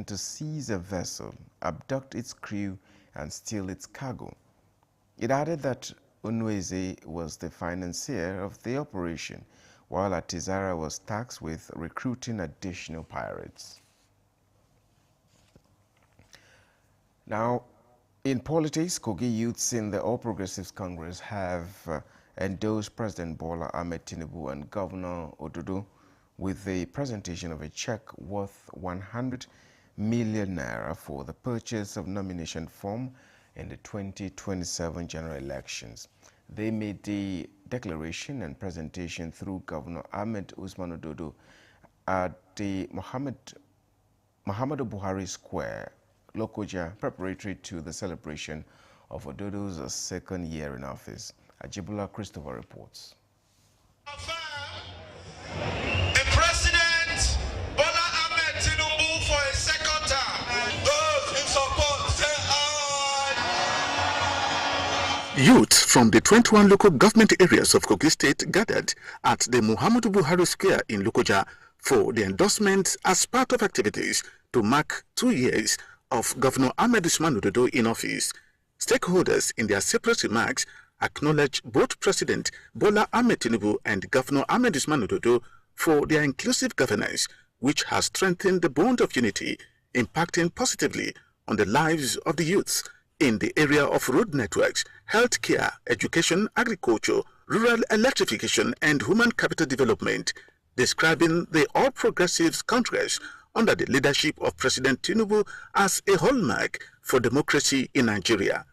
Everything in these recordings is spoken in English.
threatened to seize a vessel, abduct its crew, and steal its cargo. It added that Unweze was the financier of the operation, while Atizara was tasked with recruiting additional pirates. Now, in politics, Kogi youths in the All Progressives Congress have endorsed President Bola Ahmed Tinubu and Governor Ododo with the presentation of a check worth 100 million naira for the purchase of nomination form in the 2027 general elections. They made the declaration and presentation through Governor Ahmed Usman Ododo at the Muhammadu Buhari Square, Lokoja, preparatory to the celebration of Ododo's second year in office. Ajibula Christopher reports. President Bola Ahmed Tinubu for a second term. Those in support say aye. Youth from the 21 local government areas of Kogi State gathered at the Muhammadu Buhari Square in Lokoja for the endorsement as part of activities to mark 2 years of Governor Ahmed Usman Ododo in office. Stakeholders in their separate remarks acknowledge both President Bola Ahmed Tinubu and Governor Ahmed Usman Ododo for their inclusive governance, which has strengthened the bond of unity, impacting positively on the lives of the youths in the area of road networks, healthcare, education, agriculture, rural electrification, and human capital development, describing the All Progressives Congress under the leadership of President Tinubu as a hallmark for democracy in Nigeria.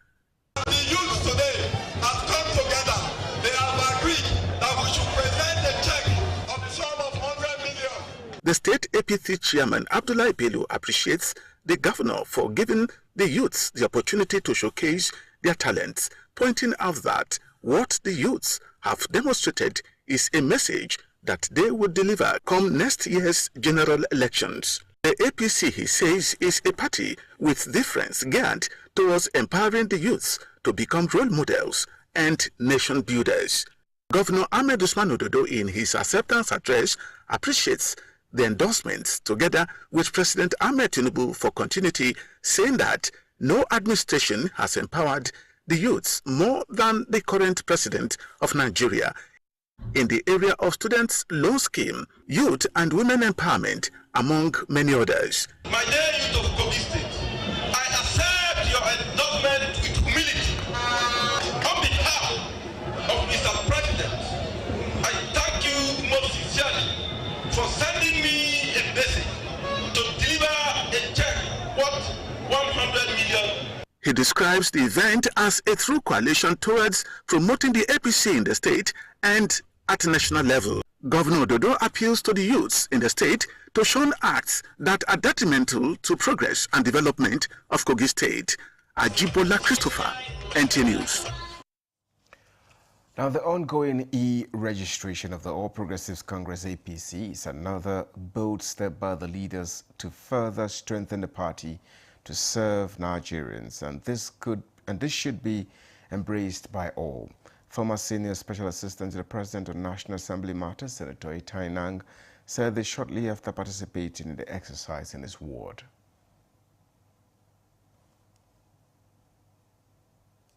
The youth today have come together. They have agreed that we should present a check of the sum of 100 million. The state APC chairman Abdullahi Bello appreciates the governor for giving the youths the opportunity to showcase their talents, pointing out that what the youths have demonstrated is a message that they will deliver come next year's general elections. The APC, he says, is a party with difference geared towards empowering the youths to become role models and nation builders. Governor Ahmed Usman Ododo, in his acceptance address, appreciates the endorsements together with President Ahmed Tinubu for continuity, saying that no administration has empowered the youths more than the current president of Nigeria in the area of students' loan scheme, youth and women empowerment, among many others. My dear youth of Kogi State, I accept your endorsement with humility. On behalf of Mr. President, I thank you most sincerely for sending me a message to deliver a check worth 100 million. He describes the event as a true coalition towards promoting the APC in the state and at national level. Governor Ododo appeals to the youths in the state to shun acts that are detrimental to progress and development of Kogi State. Ajibola Christopher, NT News. Now, the ongoing e-registration of the All Progressives Congress APC is another bold step by the leaders to further strengthen the party to serve Nigerians, and this should be embraced by all. Former Senior Special Assistant to the President of National Assembly Matters, Senator Itai Nang, said this shortly after participating in the exercise in his ward.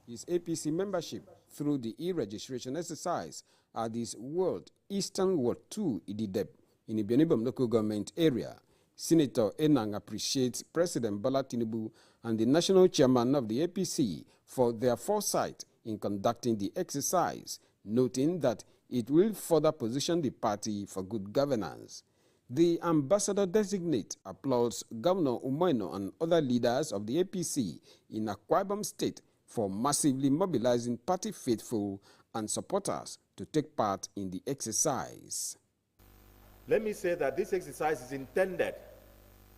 His APC membership through the e-registration exercise at this World Eastern Ward 2 Idideb in Ibionibom local government area. Senator Enang appreciates President Bola Tinubu and the national chairman of the APC for their foresight in conducting the exercise, noting that it will further position the party for good governance. The ambassador-designate applauds Governor Umoino and other leaders of the APC in Akwa Ibom State for massively mobilizing party faithful and supporters to take part in the exercise. Let me say that this exercise is intended,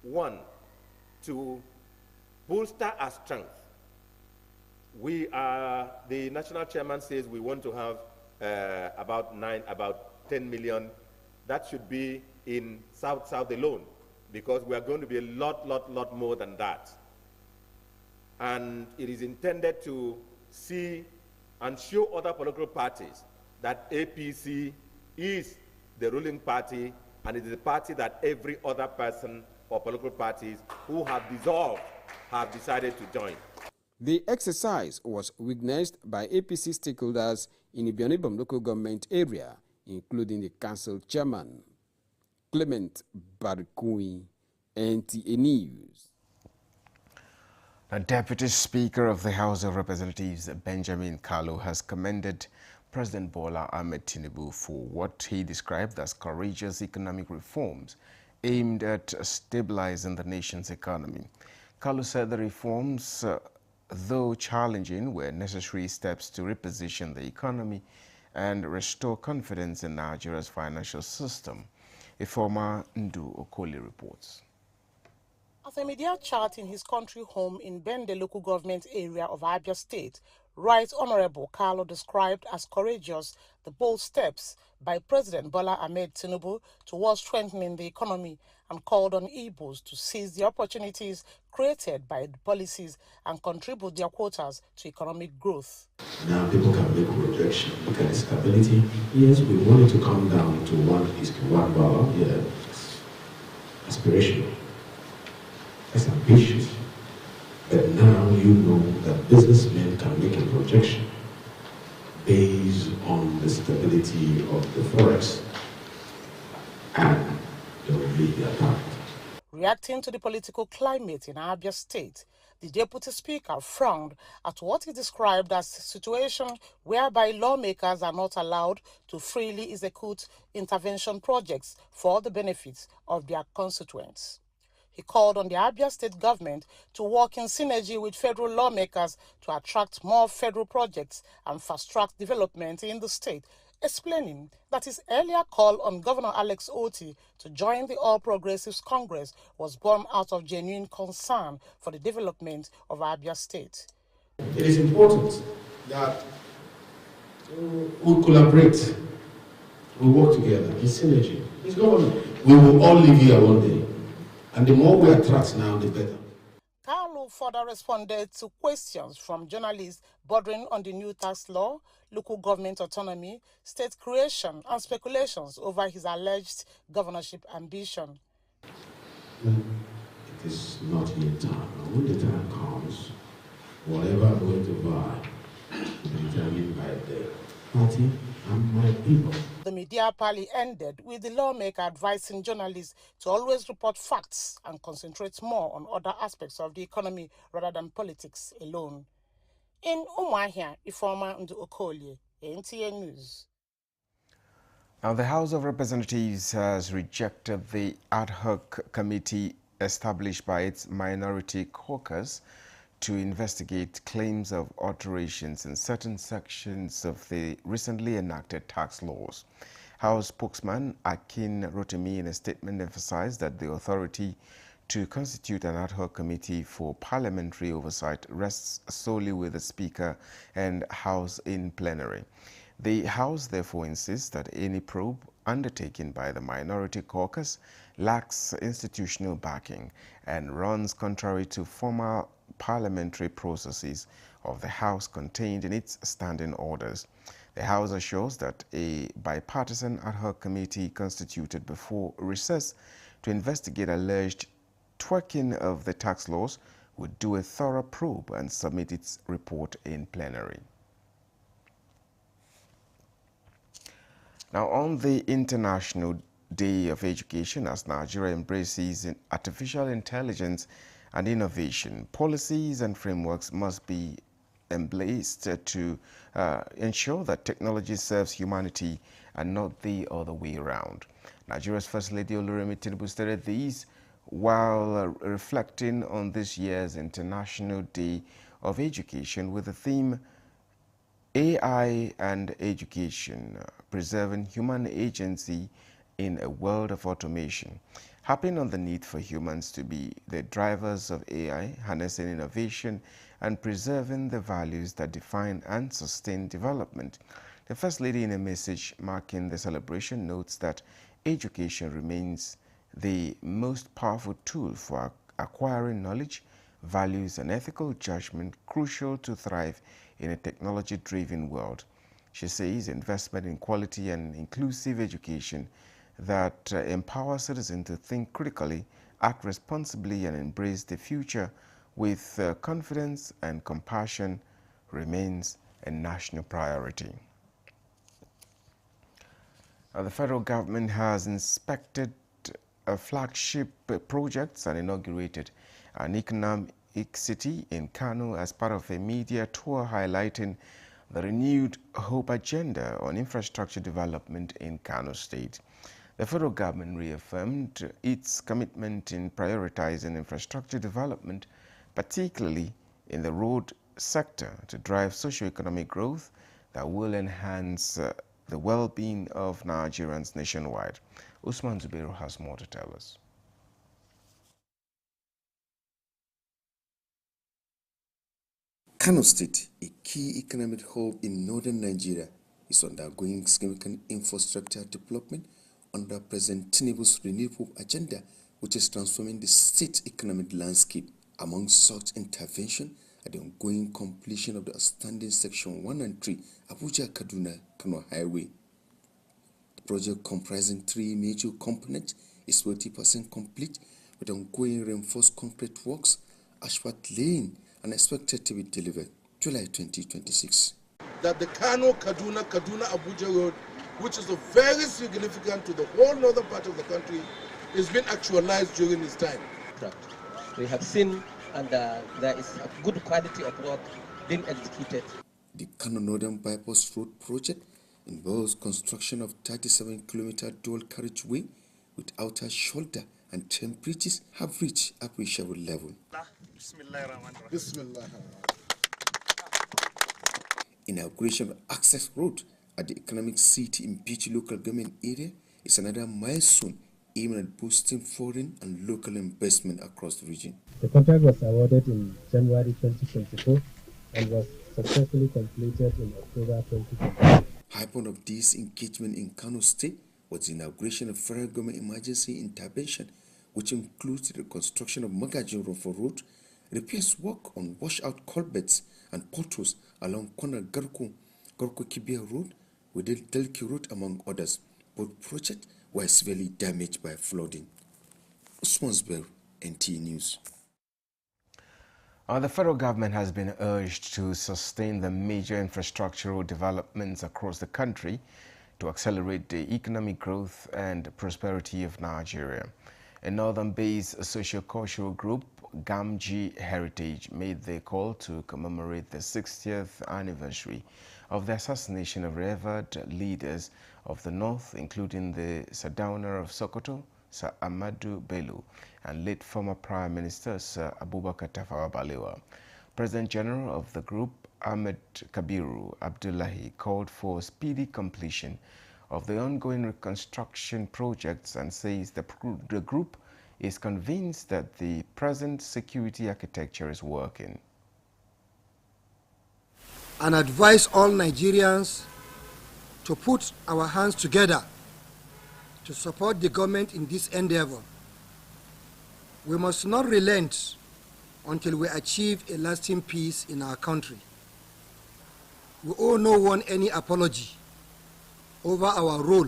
one, to bolster our strength. The national chairman says we want to have about 10 million. That should be in South alone, because we are going to be a lot more than that. And it is intended to see and show other political parties that APC is the ruling party, and it is a party that every other person or political parties who have dissolved have decided to join. The exercise was witnessed by APC stakeholders in Ibionibom local government area, including the council chairman, Clement Barikui, NTA News. The Deputy Speaker of the House of Representatives, Benjamin Kalu, has commended President Bola Ahmed Tinubu for what he described as courageous economic reforms aimed at stabilizing the nation's economy. Kalu said the reforms, though challenging, were necessary steps to reposition the economy and restore confidence in Nigeria's financial system. Informer Ndu Okoli reports. As a media chat in his country home in Bende local government area of Abia State, Right Honorable Kalu described as courageous the bold steps by President Bola Ahmed Tinubu towards strengthening the economy and called on Igbos to seize the opportunities created by the policies and contribute their quotas to economic growth. Now people can make projection, look at the stability. Yes, we want it to come down to 1:1. Yeah, it's aspirational. It's ambitious. But now you know that businessmen can make a projection based on the stability of the forex, and they will lead their target. Reacting to the political climate in Abia State, the Deputy Speaker frowned at what he described as a situation whereby lawmakers are not allowed to freely execute intervention projects for the benefit of their constituents. He called on the Abia State government to work in synergy with federal lawmakers to attract more federal projects and fast-track development in the state, explaining that his earlier call on Governor Alex Otti to join the All Progressives Congress was born out of genuine concern for the development of Abia State. It is important that we collaborate, we work together in synergy. It's government. We will all live here one day. And the more we attract now, the better. Kalu further responded to questions from journalists bordering on the new tax law, local government autonomy, state creation, and speculations over his alleged governorship ambition. It is not yet time. When the time comes, whatever I'm going to buy will be determined by the party and my people. The media parley ended with the lawmaker advising journalists to always report facts and concentrate more on other aspects of the economy rather than politics alone. In Umuahia, Ifeoma Ndu Okoli, NTA News. Now, the House of Representatives has rejected the ad hoc committee established by its minority caucus to investigate claims of alterations in certain sections of the recently enacted tax laws. House spokesman Akin Rotimi in a statement emphasized that the authority to constitute an ad hoc committee for parliamentary oversight rests solely with the Speaker and House in plenary. The House therefore insists that any probe undertaken by the minority caucus lacks institutional backing and runs contrary to formal parliamentary processes of the House contained in its standing orders. The House assures that a bipartisan ad hoc committee constituted before recess to investigate alleged twerking of the tax laws would do a thorough probe and submit its report in plenary. Now, on the International Day of Education, as Nigeria embraces artificial intelligence and innovation, policies and frameworks must be embraced to ensure that technology serves humanity and not the other way around. Nigeria's First Lady Oluremi Tinubu stated these while reflecting on this year's International Day of Education with the theme AI and Education, Preserving Human Agency in a World of Automation, harping on the need for humans to be the drivers of AI, harnessing innovation and preserving the values that define and sustain development. The First Lady, in a message marking the celebration, notes that education remains the most powerful tool for acquiring knowledge, values, and ethical judgment crucial to thrive in a technology-driven world. She says investment in quality and inclusive education that empowers citizens to think critically act responsibly and embrace the future with confidence and compassion remains a national priority. The federal government has inspected flagship projects and inaugurated an economic city in Kano as part of a media tour highlighting the renewed hope agenda on infrastructure development in Kano State. The federal government reaffirmed its commitment in prioritizing infrastructure development, particularly in the road sector, to drive socio-economic growth that will enhance the well-being of Nigerians nationwide. Usman Zubairu has more to tell us. Kano State, a key economic hub in northern Nigeria, is undergoing significant infrastructure development under President Tinubu's renewed hope agenda, which is transforming the state economic landscape. Among such intervention are the ongoing completion of the outstanding Section 1 and 3 Abuja-Kaduna-Kano Highway. The project, comprising 3 major components, is 40% complete, with ongoing reinforced concrete works, asphalt laying, and expected to be delivered July 2026. That the Kaduna-Abuja road, which is very significant to the whole northern part of the country, is being actualized during this time. We have seen, and there is a good quality of work being executed. The Kano Northern Bypass Road project involves construction of 37-kilometer dual carriageway with outer shoulder and 10 bridges have reached appreciable level. Inauguration of Access Road at the Economic City in Bichi local government area is another milestone aiming at boosting foreign and local investment across the region. The contract was awarded in January 2024 and was successfully completed in October 2024. High point of this engagement in Kano State was the inauguration of federal government emergency intervention, which includes the reconstruction of Magajin Road, repairs work on washout culverts and potholes along Kona Garko Kibia Road, within Delki Road, among others. Both projects were severely damaged by flooding. Usman Zubairu, NTA News. The federal government has been urged to sustain the major infrastructural developments across the country to accelerate the economic growth and prosperity of Nigeria. A northern-based socio-cultural group, Gamji Heritage, made the call to commemorate the 60th anniversary of the assassination of revered leaders of the North, including the Sardauna of Sokoto, Sir Ahmadu Bello, and late former Prime Minister Sir Abubakar Tafawa Balewa. President General of the group, Ahmed Kabiru Abdullahi, called for speedy completion of the ongoing reconstruction projects and says the group is convinced that the present security architecture is working. And advise all Nigerians to put our hands together to support the government in this endeavor. We must not relent until we achieve a lasting peace in our country. We owe no one any apology over our role,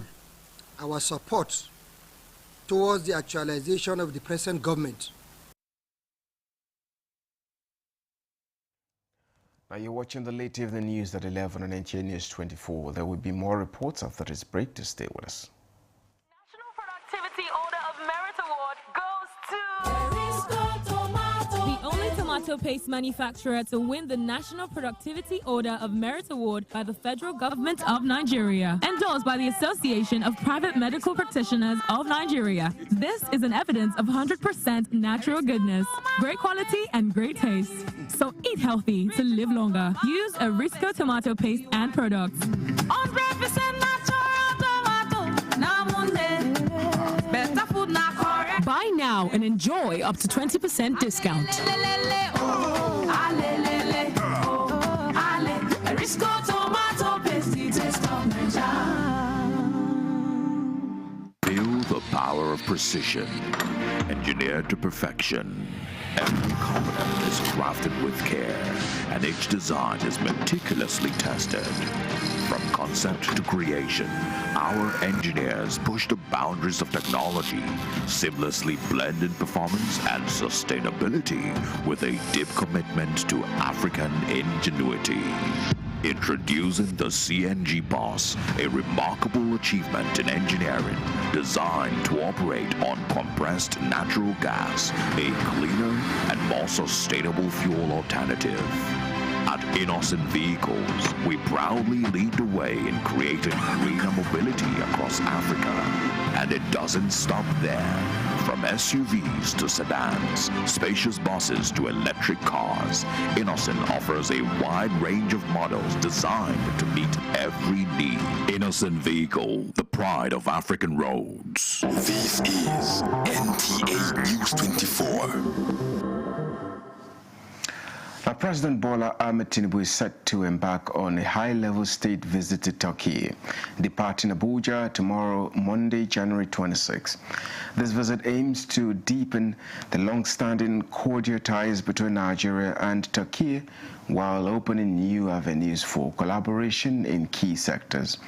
our support towards the actualization of the present government. Now you're watching the Late Evening News at 11 on NTA News 24. There will be more reports after this break. To stay with us. National Productivity Order of Merit Award goes to the only tomato paste manufacturer to win the National Productivity Order of Merit Award by the Federal Government of Nigeria, endorsed by the Association of Private Medical Practitioners of Nigeria. This is an evidence of 100% natural goodness, great quality and great taste. So eat healthy to live longer. Use Arisco tomato paste and products. 100% natural tomato. Better food now. Buy now and enjoy up to 20% discount. Arisco tomato paste, taste of Nigeria. Feel the power of precision, engineered to perfection. Every component is crafted with care, and each design is meticulously tested. From concept to creation, our engineers push the boundaries of technology, seamlessly blending performance and sustainability with a deep commitment to African ingenuity. Introducing the CNG Boss, a remarkable achievement in engineering designed to operate on compressed natural gas, a cleaner and more sustainable fuel alternative. At Innocent Vehicles, we proudly lead the way in creating greener mobility across Africa. And it doesn't stop there. From SUVs to sedans, spacious buses to electric cars, Innocent offers a wide range of models designed to meet every need. Innocent Vehicle, the pride of African roads. This is NTA News 24. Now, President Bola Ahmed Tinubu is set to embark on a high-level state visit to Turkey, departing Abuja tomorrow, Monday, January 26. This visit aims to deepen the long-standing cordial ties between Nigeria and Turkey, while opening new avenues for collaboration in key sectors.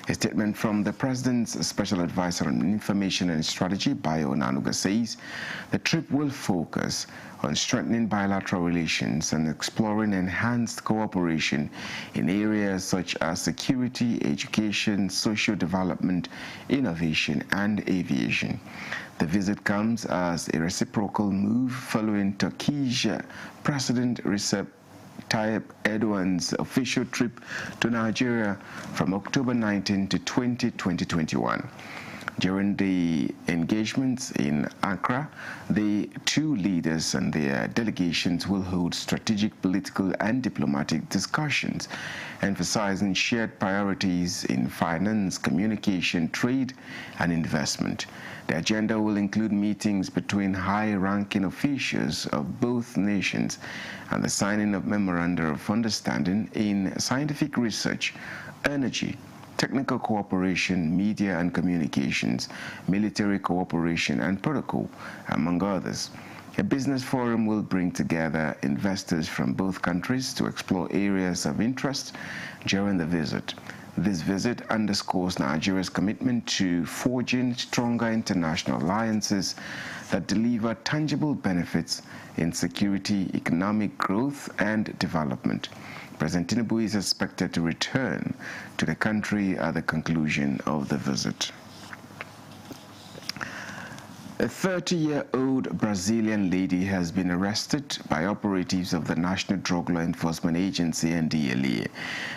A statement from the President's Special Advisor on Information and Strategy, Bayo Onanuga, says the trip will focus on strengthening bilateral relations and exploring enhanced cooperation in areas such as security, education, social development, innovation, and aviation. The visit comes as a reciprocal move following Turkey's President Recep Tayyip Erdogan's official trip to Nigeria from October 19 to 20, 2021. During the engagements in Accra, the two leaders and their delegations will hold strategic, political, and diplomatic discussions, emphasizing shared priorities in finance, communication, trade, and investment. The agenda will include meetings between high-ranking officials of both nations and the signing of memoranda of understanding in scientific research, energy, technical cooperation, media and communications, military cooperation and protocol, among others. A business forum will bring together investors from both countries to explore areas of interest during the visit. This visit underscores Nigeria's commitment to forging stronger international alliances that deliver tangible benefits in security, economic growth, and development. President Tinubu is expected to return to the country at the conclusion of the visit. A 30-year-old Brazilian lady has been arrested by operatives of the National Drug Law Enforcement Agency, NDLEA,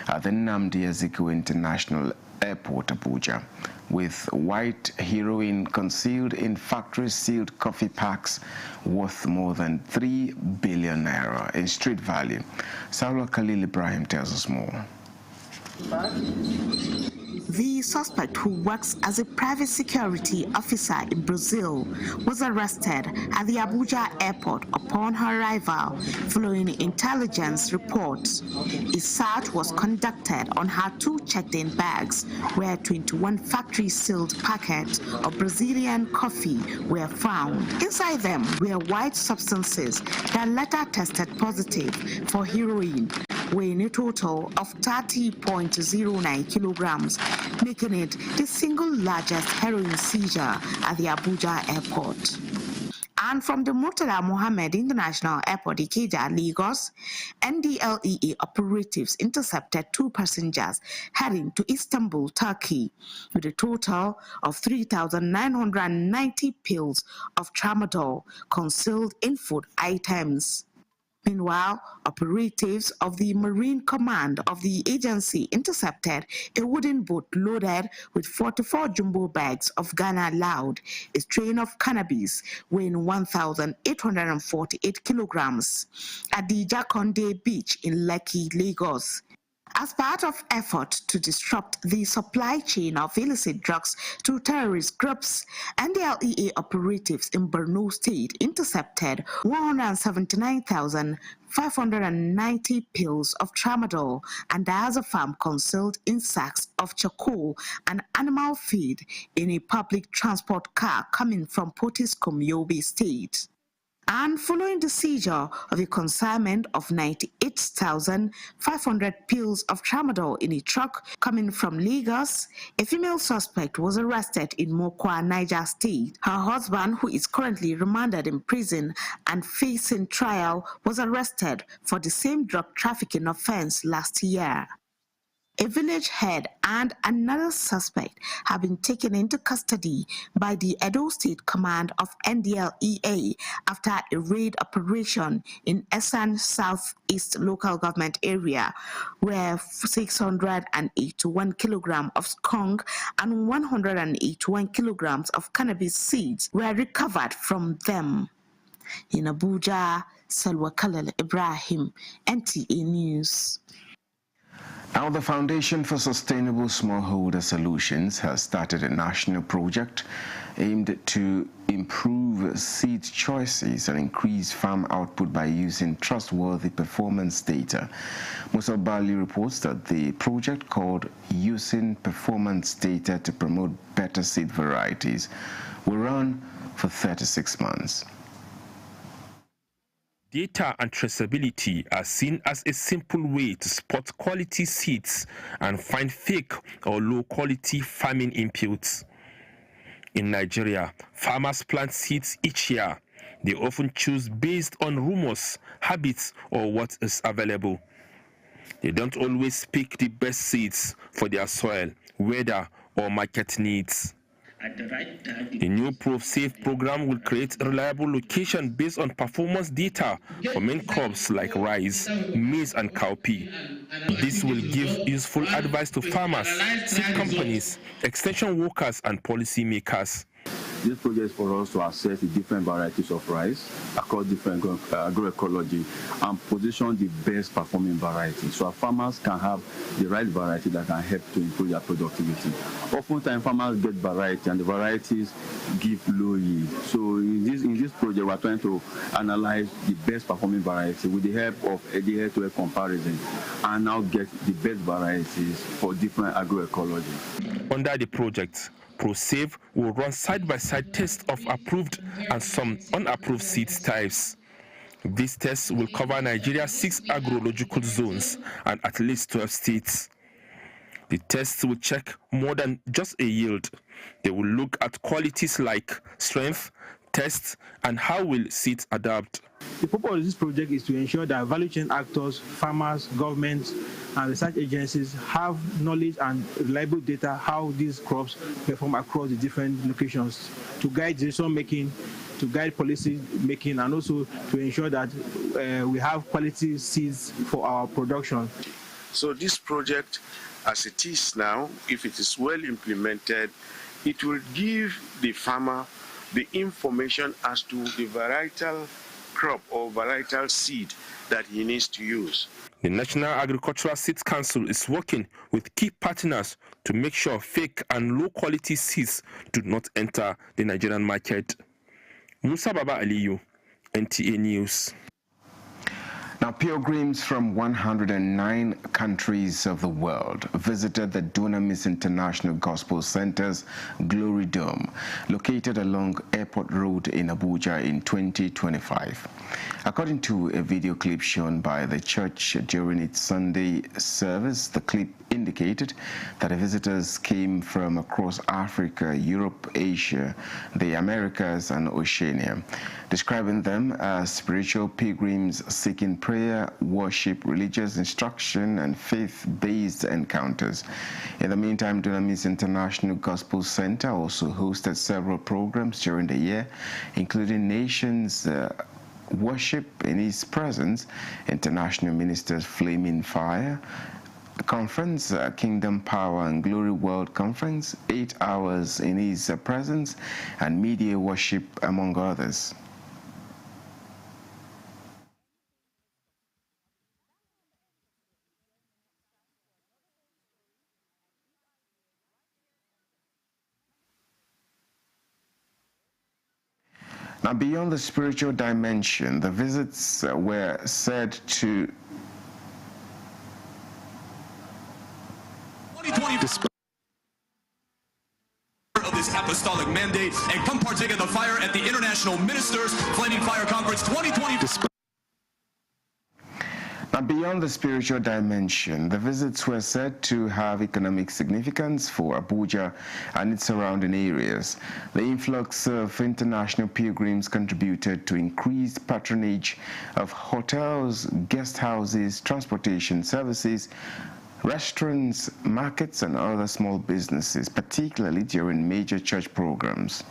at the Nnamdi Azikiwe International Airport, Abuja, with white heroin concealed in factory-sealed coffee packs worth more than 3 billion naira in street value. Saula Khalil Ibrahim tells us more. The suspect, who works as a private security officer in Brazil, was arrested at the Abuja airport upon her arrival following intelligence reports. A search was conducted on her two checked-in bags, where 21 factory-sealed packets of Brazilian coffee were found. Inside them were white substances that later tested positive for heroin, weighing a total of 30.09 kilograms, making it the single largest heroin seizure at the Abuja airport. And from the Murtala Mohammed International Airport, Ikeja, Lagos, NDLEA operatives intercepted two passengers heading to Istanbul, Turkey, with a total of 3,990 pills of tramadol concealed in food items. Meanwhile, operatives of the Marine Command of the agency intercepted a wooden boat loaded with 44 jumbo bags of Ghana Loud, a strain of cannabis weighing 1,848 kilograms, at the Jakonde Beach in Lekki, Lagos. As part of effort to disrupt the supply chain of illicit drugs to terrorist groups, NDLEA operatives in Borno State intercepted 179,590 pills of tramadol and diazepam concealed in sacks of charcoal and animal feed in a public transport car coming from Potiskum, Yobe State. And following the seizure of a consignment of 98,500 pills of tramadol in a truck coming from Lagos, a female suspect was arrested in Mokwa, Niger State. Her husband, who is currently remanded in prison and facing trial, was arrested for the same drug trafficking offense last year. A village head and another suspect have been taken into custody by the Edo State Command of NDLEA after a raid operation in Esan Southeast local government area, where 681 kilograms of skunk and 181 kilograms of cannabis seeds were recovered from them. In Abuja, Salwa Khalil Ibrahim, NTA News. Now, the Foundation for Sustainable Smallholder Solutions has started a national project aimed to improve seed choices and increase farm output by using trustworthy performance data. Musa Bali reports that the project, called Using Performance Data to Promote Better Seed Varieties, will run for 36 months. Data and traceability are seen as a simple way to spot quality seeds and find fake or low-quality farming inputs. In Nigeria, farmers plant seeds each year. They often choose based on rumors, habits, or what is available. They don't always pick the best seeds for their soil, weather, or market needs. The new ProSafe program will create a reliable location based on performance data for main crops like rice, maize, and cowpea. This will give useful advice to farmers, seed companies, extension workers, and policymakers. This project is for us to assess the different varieties of rice across different agroecology and position the best performing variety, so our farmers can have the right variety that can help to improve their productivity. Oftentimes farmers get variety and the varieties give low yield. So in this project we are trying to analyze the best performing variety with the help of a head-to-head comparison and now get the best varieties for different agroecology. Under the project, ProSafe will run side-by-side tests of approved and some unapproved seed types. These tests will cover Nigeria's 6 agrological zones and at least 12 states. The tests will check more than just a yield. They will look at qualities like strength, taste, and how will seeds adapt. The purpose of this project is to ensure that value chain actors, farmers, governments, and research agencies have knowledge and reliable data how these crops perform across the different locations to guide decision making, to guide policy making, and also to ensure that we have quality seeds for our production. So this project, as it is now, if it is well implemented, it will give the farmer the information as to the varietal crop or varietal seed that he needs to use. The National Agricultural Seeds Council is working with key partners to make sure fake and low-quality seeds do not enter the Nigerian market. Musa Baba Aliyu, NTA News. Now, pilgrims from 109 countries of the world visited the Dunamis International Gospel Center's Glory Dome, located along Airport Road in Abuja in 2025. According to a video clip shown by the church during its Sunday service, the clip indicated that the visitors came from across Africa, Europe, Asia, the Americas, and Oceania, describing them as spiritual pilgrims seeking prayer, worship, religious instruction, and faith-based encounters. In the meantime, Dunamis International Gospel Center also hosted several programs during the year, including Nations Worship in His Presence, International Ministers Flaming Fire Conference, Kingdom Power and Glory World Conference, 8 hours in His Presence, and Media Worship, among others. Now, beyond the spiritual dimension, the visits were said to of the this apostolic mandate and come partake of the fire at the International Ministers Flaming Fire Conference 2020. Now, beyond the spiritual dimension, the visits were said to have economic significance for Abuja and its surrounding areas. The influx of international pilgrims contributed to increased patronage of hotels, guest houses, transportation services, restaurants, markets, and other small businesses, particularly during major church programs.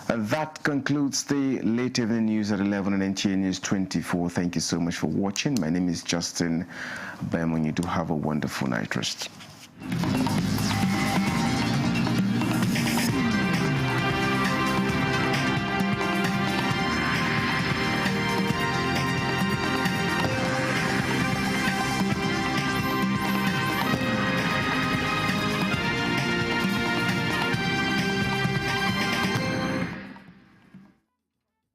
And that concludes the late evening news at 11 on NTA News 24. Thank you so much for watching. My name is Justin Bemon. You do have a wonderful night rest.